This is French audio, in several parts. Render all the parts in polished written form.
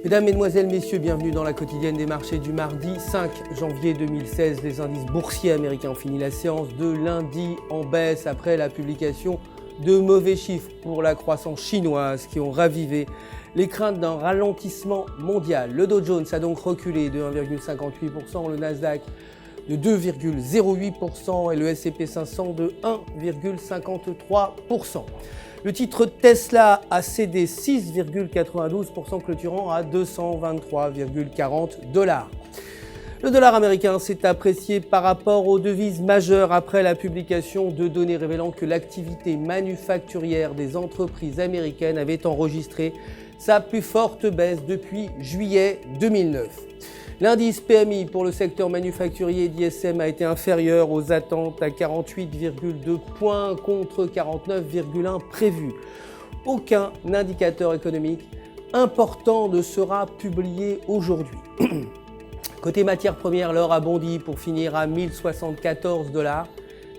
Mesdames, Mesdemoiselles, Messieurs, bienvenue dans la quotidienne des marchés du mardi 5 janvier 2016. Les indices boursiers américains ont fini la séance de lundi en baisse après la publication de mauvais chiffres pour la croissance chinoise qui ont ravivé les craintes d'un ralentissement mondial. Le Dow Jones a donc reculé de 1,58%, le Nasdaq de 2,08% et le S&P 500 de 1,53%. Le titre Tesla a cédé 6,92%, clôturant à 223,40 $. Le dollar américain s'est apprécié par rapport aux devises majeures après la publication de données révélant que l'activité manufacturière des entreprises américaines avait enregistré sa plus forte baisse depuis juillet 2009. L'indice PMI pour le secteur manufacturier d'ISM a été inférieur aux attentes à 48,2 points contre 49,1 prévus. Aucun indicateur économique important ne sera publié aujourd'hui. Côté matières premières, l'or a bondi pour finir à 1074 $.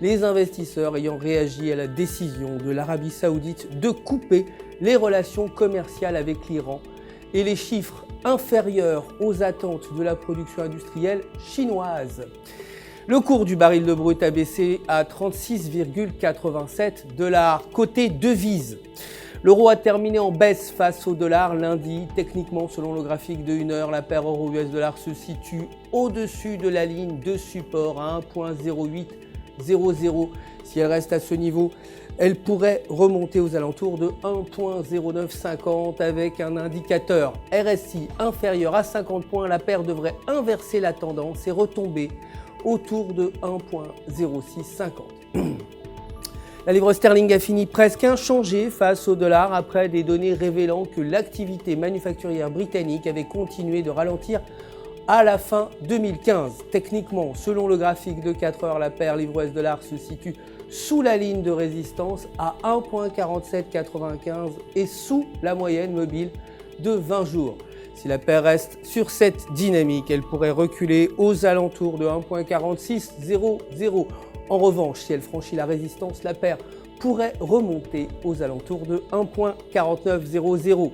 Les investisseurs ayant réagi à la décision de l'Arabie Saoudite de couper les relations commerciales avec l'Iran et les chiffres inférieurs aux attentes de la production industrielle chinoise. Le cours du baril de brut a baissé à 36,87 $. Côté devises, l'euro a terminé en baisse face au dollar lundi. Techniquement, selon le graphique de 1 heure, la paire euro-US$ se situe au-dessus de la ligne de support à 1,0800. Si elle reste à ce niveau, elle pourrait remonter aux alentours de 1,0950 avec un indicateur RSI inférieur à 50 points. La paire devrait inverser la tendance et retomber autour de 1,0650. La livre sterling a fini presque inchangée face au dollar après des données révélant que l'activité manufacturière britannique avait continué de ralentir à la fin 2015. Techniquement, selon le graphique de 4 heures, la paire livre-US$ se situe sous la ligne de résistance à 1,4795 et sous la moyenne mobile de 20 jours. Si la paire reste sur cette dynamique, elle pourrait reculer aux alentours de 1,4600. En revanche, si elle franchit la résistance, la paire pourrait remonter aux alentours de 1,4900.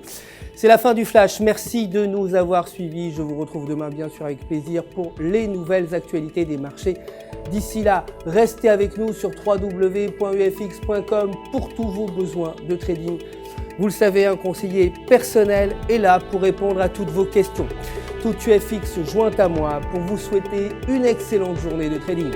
C'est la fin du flash. Merci de nous avoir suivis. Je vous retrouve demain bien sûr avec plaisir pour les nouvelles actualités des marchés. D'ici là, restez avec nous sur www.ufx.com pour tous vos besoins de trading. Vous le savez, un conseiller personnel est là pour répondre à toutes vos questions. Tout UFX joint à moi pour vous souhaiter une excellente journée de trading.